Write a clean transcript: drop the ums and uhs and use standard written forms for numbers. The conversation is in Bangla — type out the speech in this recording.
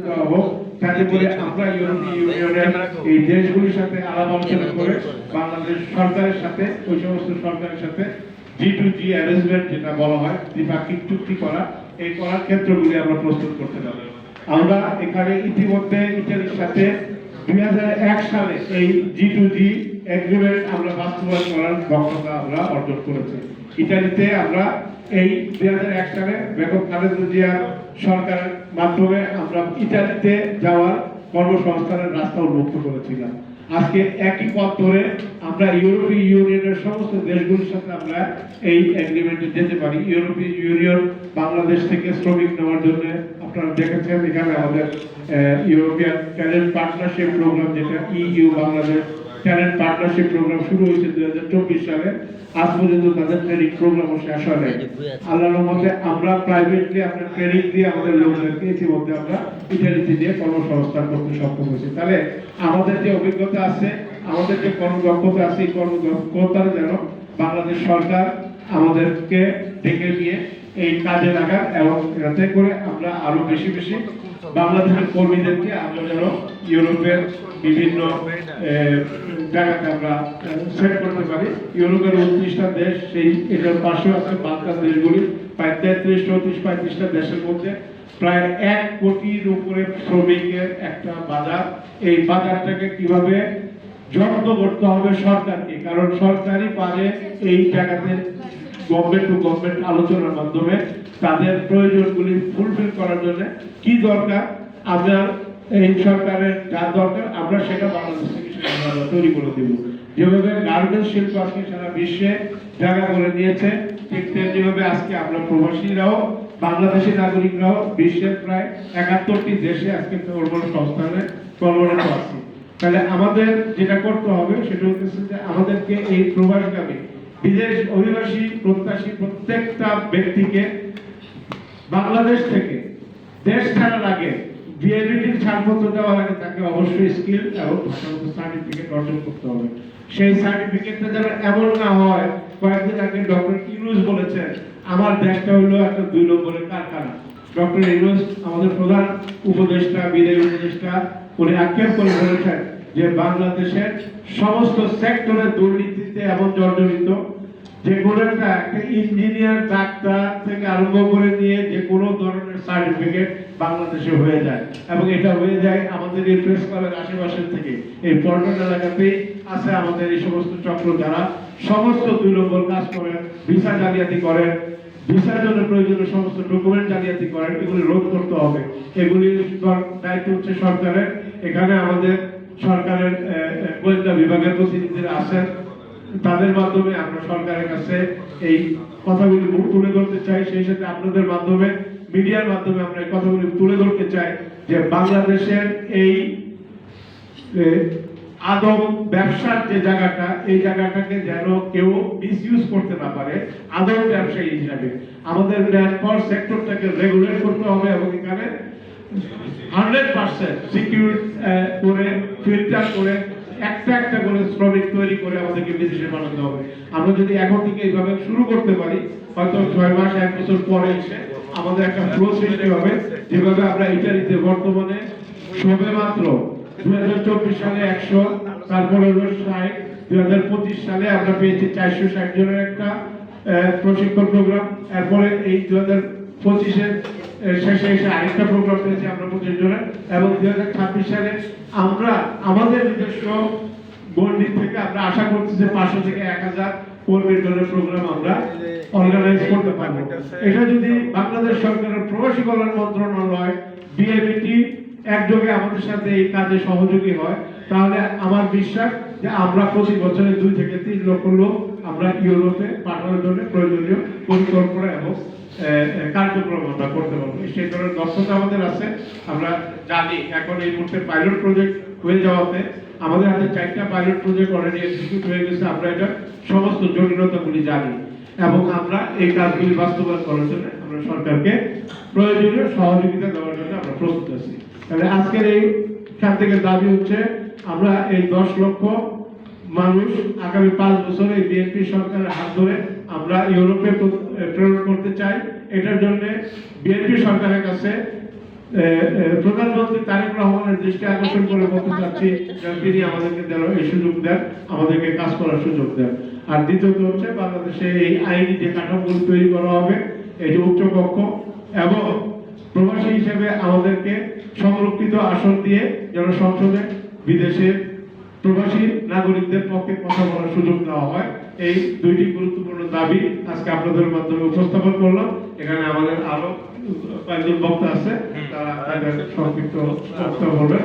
দেওয়া হোক, যাতে করে আমরা ইউরোপীয় ইউনিয়নের এই দেশগুলির সাথে আলাপ আলোচনা করে বাংলাদেশ সরকারের সাথে ওই সমস্ত সরকারের সাথে G2G অ্যারেঞ্জমেন্ট যেটা বলা হয় দ্বিপাক্ষিক চুক্তি করা, এই করার ক্ষেত্রগুলি আমরা প্রস্তুত করতে পারি। আমরা এখানে ইতিমধ্যে ইটালির সাথে 2001 সালে এই G2G এগ্রিমেন্ট আমরা বাস্তবায়ন করার দক্ষতা আমরা অর্জন করেছি। ইটালিতে আমরা এই 2001 সালে বেগম খালেদা জিয়ার সরকারের মাধ্যমে আমরা ইটালিতে যাওয়ার কর্মসংস্থানের রাস্তা উন্মুক্ত করেছিলাম। আজকে একই পথ ধরে আমরা ইউরোপীয় ইউনিয়নের সমস্ত দেশগুলির সাথে আমরা এই এগ্রিমেন্টে যেতে পারি। ইউরোপীয় ইউনিয়ন বাংলাদেশ থেকে শ্রমিক নেওয়ার জন্য আপনারা দেখেছেন এখানে আমাদের ইউরোপিয়ান ট্যালেন্ট পার্টনারশিপ প্রোগ্রাম, যেটা EU Bangladesh talent partnership programme শুরু হয়েছে 2024 সালে। আজ পর্যন্ত তাদের ট্রেনিং প্রোগ্রামও শেষ হয় নাই। আল্লাহর রহমতে আমরা প্রাইভেটলি আপনার ট্রেনিং দিয়ে আমাদের লোকদেরকে ইতিমধ্যে আমরা ইটালিতে দিয়ে কর্মসংস্থান করতে সক্ষম হয়েছি। তাহলে আমাদের যে অভিজ্ঞতা আছে, আমাদের যে কর্মদক্ষতা আছে, এই কর্মদক্ষতার যেন বাংলাদেশ সরকার আমাদেরকে ডেকে নিয়ে এই কাজে লাগান এবং যাতে করে আমরা আরো বেশি বেশি বাংলাদেশের কর্মীদেরকে আমরা যেন ইউরোপের বিভিন্ন জায়গাতে আমরা সেট করতে পারি। ইউরোপের 29টা দেশ, সেই এটার পাশে আছে বালকান দেশগুলি, প্রায় 33-34-35টা দেশের মধ্যে প্রায় 1 কোটির উপরে শ্রমিকের একটা বাজার। এই বাজারটাকে কিভাবে যত্ন করতে হবে সরকারকে, কারণ সরকারই পারে এই জায়গাতে গভর্নমেন্ট টু গভর্নমেন্ট আলোচনার মাধ্যমে তাদের প্রয়োজনগুলি ফুলফিল করার জন্য কি দরকার, আমরা এই সরকারের যা দরকার আমরা সেটা বাংলাদেশ থেকে তৈরি করে দেব। যেভাবে গার্মেন্টস শিল্প আজকে সারা বিশ্বে জায়গা করে নিয়েছে, ঠিক তেমনিভাবে আজকে আমরা প্রবাসীরাও বাংলাদেশি নাগরিকরাও বিশ্বের প্রায় 71টি দেশে আজকে কর্মসংস্থানে কর্মরত আছি। তাহলে আমাদের যেটা করতে হবে সেটা হচ্ছে যে আমাদেরকে এই প্রবাসগামী বিদেশ অভিবাসী প্রত্যাশী প্রত্যেকটা ব্যক্তিকে বাংলাদেশ থেকে দেশ ছাড়ার আগে বিএবিটির ছাড়পত্র দেওয়ার আগে তাকে অবশ্যই স্কিল এবং ভাষাগত সার্টিফিকেট অর্জন করতে হবে। সেই সার্টিফিকেটটা যেন এমন না হয়, কয়েকদিন আগে ডক্টর ইউনূস বলেছেন আমার দেশটা হলো একটা 2 নম্বরের কারখানা। ডক্টর ইউনূস আমাদের প্রধান উপদেষ্টা, বিদেশি উপদেষ্টা, উনি আক্ষেপ করে বলেছেন যে বাংলাদেশের সমস্ত সেক্টরে দুর্নীতিতে এমন জর্জরিত, যে কোনো একটা ইঞ্জিনিয়ার, ডাক্তার থেকে আরম্ভ করে নিয়ে যে কোনো ধরনের সার্টিফিকেট বাংলাদেশে হয়ে যায়, এবং এটা হয়ে যায় আমাদের এই প্রেস ক্লাবের আশেপাশের থেকে। এই পল্টন এলাকাতেই আছে আমাদের এই সমস্ত চক্র, যারা সমস্ত 2 নম্বর কাজ করেন, ভিসা জালিয়াতি করেন, ভিসার জন্য প্রয়োজনীয় সমস্ত ডকুমেন্ট জালিয়াতি করেন। এগুলি রোধ করতে হবে। এগুলির দায়িত্ব হচ্ছে সরকারের। এখানে আমাদের সরকারের গোয়েন্দা বিভাগের প্রতিনিধিরা আছেন, তাদের মাধ্যমে আমরা সরকারের কাছে এই কথাগুলি তুলে ধরতে চাই। সেই সাথে আপনাদের মাধ্যমে, মিডিয়ার মাধ্যমে আমরা এই কথাগুলি তুলে ধরতে চাই যে বাংলাদেশের এই আদম ব্যবসার যে জায়গাটা, এই জায়গাটাকে যেন কেউ মিসইউজ করতে না পারে। আদম ব্যবসায়ী হিসাবে আমাদের ম্যানপাওয়ার সেক্টরটাকে রেগুলেট করতে হবে এবং এখানে 100% সিকিউর করে, ফিল্টার করে, একটা করে শ্রমিক তৈরি করে আমাদেরকে বিদেশে পাঠাতে হবে। আমরা যদি এখন থেকে এইভাবে শুরু করতে পারি, হয়তো 6 মাস 1 বছর পরে এসে আমাদের একটা ফ্লো সৃষ্টি হবে। যেভাবে আমরা ইটালিতে বর্তমানে সবে মাত্র 2024 সালে 100, তারপরে 60, 2025 সালে আমরা পেয়েছি 460 জনের একটা প্রশিক্ষণ প্রোগ্রাম। এরপরে এই 2025-এর শেষে এসে আরেকটা প্রোগ্রাম পেয়েছি আমরা 25 জনের, এবং 2026 সালে আমরা আমাদের নিজস্ব গণ্ডি থেকে আমরা আশা করছি যে 500 থেকে 1000 কর্মীর জন্য প্রোগ্রাম আমরা অর্গানাইজ করতে পারবো। এটা যদি বাংলাদেশ সরকারের প্রবাসী কল্যাণ মন্ত্রণালয়, বিএবিটি একযোগে আমাদের সাথে এই কাজে সহযোগী হয়, তাহলে আমার বিশ্বাস যে আমরা প্রতি বছরে 2 থেকে 3 লক্ষ লোক আমরা ইউরোপে পাঠানোর জন্য প্রয়োজনীয় পরিকল্পনা এবং কার্যক্রম আমরা করতে পারবো। সেই ধরনের দক্ষতা আমাদের আছে। আমরা জানি এখন এই মুহূর্তে পাইলট প্রজেক্ট হয়ে যাওয়াতে আমাদের হাতে 4টা পাইলট প্রজেক্ট অলরেডি এক্সিকিউট হয়ে গেছে। আমরা এটা সমস্ত জটিলতাগুলি জানি এবং আমরা এই কাজগুলি বাস্তবায়ন করার জন্য আমরা সরকারকে প্রয়োজনীয় সহযোগিতা দেওয়ার জন্য আমরা প্রস্তুত আছি। তাহলে আজকের এই খান থেকে দাবি হচ্ছে আমরা এই 10 লক্ষ মানুষ আগামী 5 বছরে এই বিএনপি সরকারের হাত ধরে আমরা ইউরোপে প্রেরণ করতে চাই। এটার জন্য বিএনপি সরকারের কাছে প্রধানমন্ত্রী তারেক রহমানের দৃষ্টি আকর্ষণ করে বলতে চাচ্ছি যে তিনি আমাদেরকে যেন এই সুযোগ দেন, আমাদেরকে কাজ করার সুযোগ দেন। আর দ্বিতীয়ত হচ্ছে বাংলাদেশে এই আইনি যে কাঠামোগুলো তৈরি করা হবে, এই যে উচ্চকক্ষ এবং প্রবাসী হিসেবে আমাদেরকে সংরক্ষিত আসন দিয়ে যেন সংসদে বিদেশে প্রবাসী নাগরিকদের পক্ষে কথা বলার সুযোগ দেওয়া হয়, এই দুইটি গুরুত্বপূর্ণ দাবি আজকে আপনাদের মাধ্যমে উপস্থাপন করলাম। এখানে আমাদের আরো কয়েকজন বক্তা আছে, তারা তাদের সংক্ষিপ্ত বক্তব্য বলবেন।